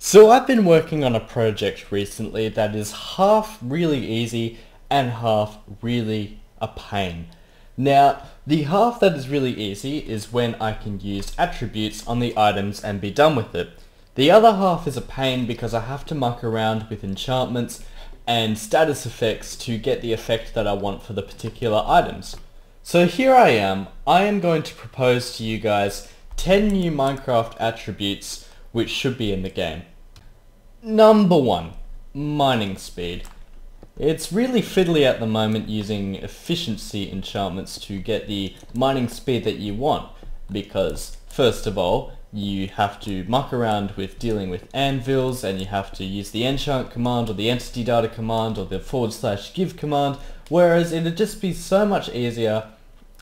So I've been working on a project recently that is half really easy and half really a pain. Now, the half that is really easy is when I can use attributes on the items and be done with it. The other half is a pain because I have to muck around with enchantments and status effects to get the effect that I want for the particular items. So here I am going to propose to you guys 10 new Minecraft attributes which should be in the game. Number 1, mining speed. It's really fiddly at the moment using efficiency enchantments to get the mining speed that you want, because first of all, you have to muck around with dealing with anvils, and you have to use the enchant command or the entity data command or the /give command, whereas it'd just be so much easier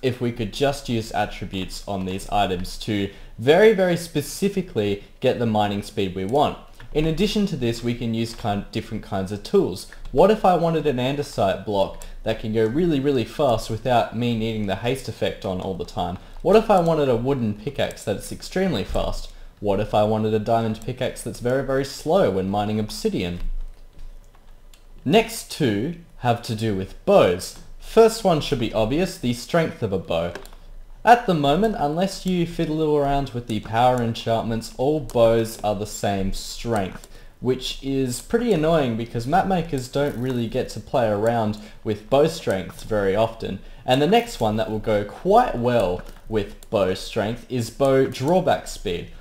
if we could just use attributes on these items to very specifically get the mining speed we want. In addition to this, we can use different kinds of tools. What if I wanted an andesite block that can go really fast without me needing the haste effect on all the time? What if I wanted a wooden pickaxe that's extremely fast? What if I wanted a diamond pickaxe that's very slow when mining obsidian? Next two have to do with bows. First one should be obvious, the strength of a bow. At the moment, unless you fiddle around with the power enchantments, all bows are the same strength, which is pretty annoying because mapmakers don't really get to play around with bow strengths very often. And the next one that will go quite well with bow strength is bow drawback speed.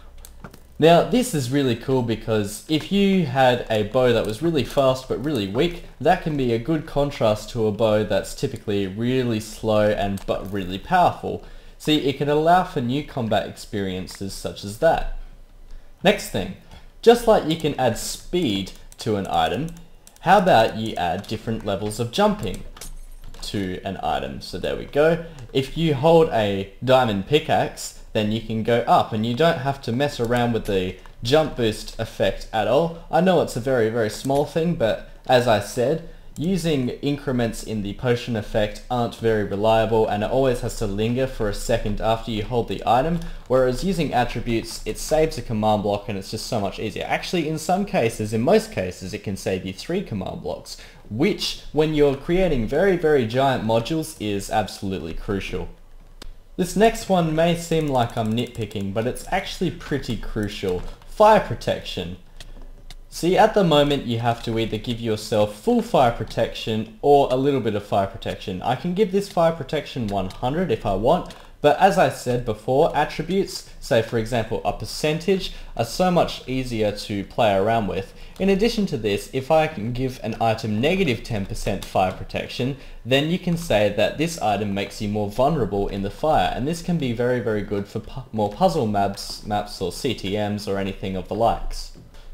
Now this is really cool because if you had a bow that was really fast but really weak, that can be a good contrast to a bow that's typically really slow but really powerful. See, it can allow for new combat experiences such as that. Next thing, just like you can add speed to an item, how about you add different levels of jumping to an item? So there we go. If you hold a diamond pickaxe, then you can go up and you don't have to mess around with the jump boost effect at all. I know it's a very small thing, but as I said, using increments in the potion effect aren't very reliable and it always has to linger for a second after you hold the item, whereas using attributes, it saves a command block and it's just so much easier. Actually, in most cases, it can save you 3 command blocks, which, when you're creating very giant modules, is absolutely crucial. This next one may seem like I'm nitpicking, but it's actually pretty crucial. Fire protection. See, at the moment you have to either give yourself full fire protection or a little bit of fire protection. I can give this fire protection 100 if I want, but as I said before, attributes, say for example a percentage, are so much easier to play around with. In addition to this, if I can give an item negative 10% fire protection, then you can say that this item makes you more vulnerable in the fire, and this can be very good for more puzzle maps or CTMs or anything of the likes.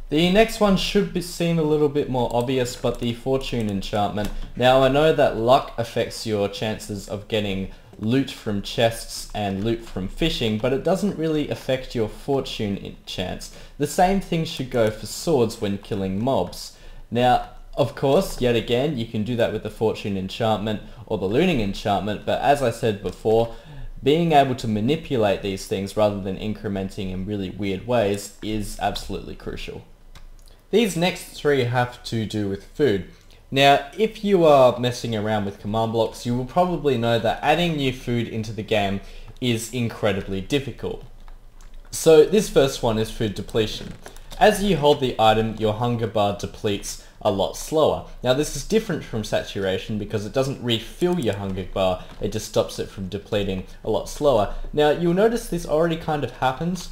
The next one should seem a little bit more obvious, but the fortune enchantment. Now I know that luck affects your chances of getting loot from chests and loot from fishing, but it doesn't really affect your fortune chance. The same thing should go for swords when killing mobs. Now, of course, yet again, you can do that with the fortune enchantment or the looting enchantment, but as I said before, being able to manipulate these things rather than incrementing in really weird ways is absolutely crucial. These next 3 have to do with food. Now, if you are messing around with command blocks, you will probably know that adding new food into the game is incredibly difficult. So this first one is food depletion. As you hold the item, your hunger bar depletes a lot slower. Now this is different from saturation because it doesn't refill your hunger bar, it just stops it from depleting a lot slower. Now you'll notice this already kind of happens.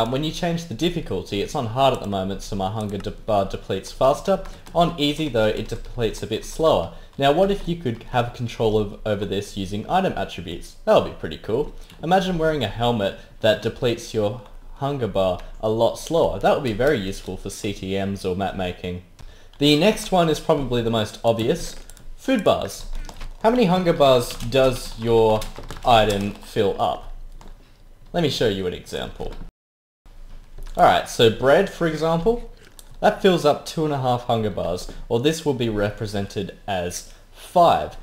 When you change the difficulty, it's on hard at the moment, so my hunger bar depletes faster. On easy though, it depletes a bit slower. Now what if you could have control over this using item attributes? That would be pretty cool. Imagine wearing a helmet that depletes your hunger bar a lot slower. That would be very useful for CTMs or map making. The next one is probably the most obvious. Food bars. How many hunger bars does your item fill up? Let me show you an example. Alright, so bread, for example, that fills up 2.5 hunger bars, or this will be represented as 5.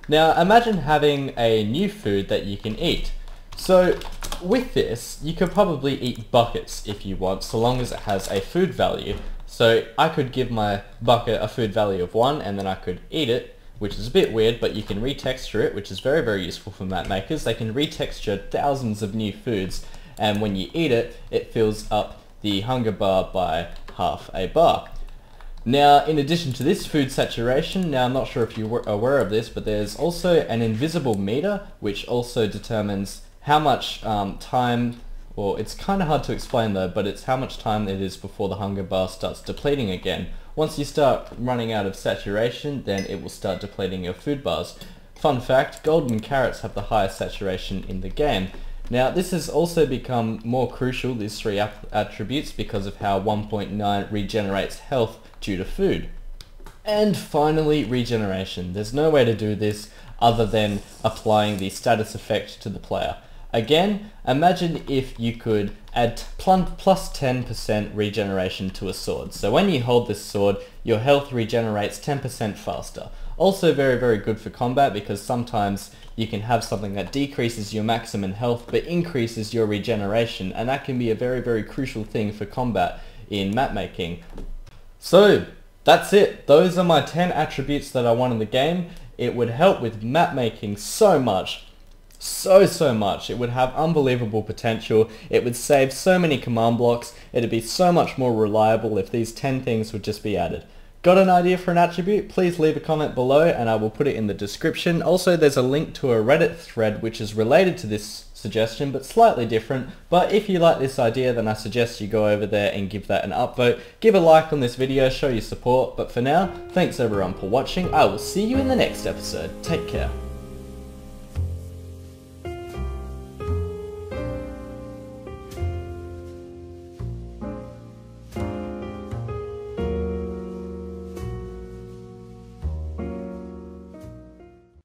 Now imagine having a new food that you can eat. So with this, you could probably eat buckets if you want, so long as it has a food value. So I could give my bucket a food value of 1 and then I could eat it, which is a bit weird, but you can retexture it, which is very, very useful for map makers. They can retexture thousands of new foods, and when you eat it, it fills up the hunger bar by half a bar. Now, in addition to this food saturation, now I'm not sure if you're aware of this, but there's also an invisible meter, which also determines how much time, well, it's kind of hard to explain though, but it's how much time it is before the hunger bar starts depleting again. Once you start running out of saturation, then it will start depleting your food bars. Fun fact, golden carrots have the highest saturation in the game. Now, this has also become more crucial, these three attributes, because of how 1.9 regenerates health due to food. And finally, regeneration. There's no way to do this other than applying the status effect to the player. Again, imagine if you could add plus 10% regeneration to a sword. So when you hold this sword, your health regenerates 10% faster. Also very, very good for combat, because sometimes you can have something that decreases your maximum health but increases your regeneration, and that can be a very, very crucial thing for combat in map making. So that's it. Those are my 10 attributes that I want in the game. It would help with map making so much. So much. It would have unbelievable potential. It would save so many command blocks. It'd be so much more reliable if these 10 things would just be added. Got an idea for an attribute? Please leave a comment below and I will put it in the description. Also, there's a link to a Reddit thread which is related to this suggestion but slightly different. But if you like this idea, then I suggest you go over there and give that an upvote. Give a like on this video, show your support. But for now, thanks everyone for watching. I will see you in the next episode. Take care.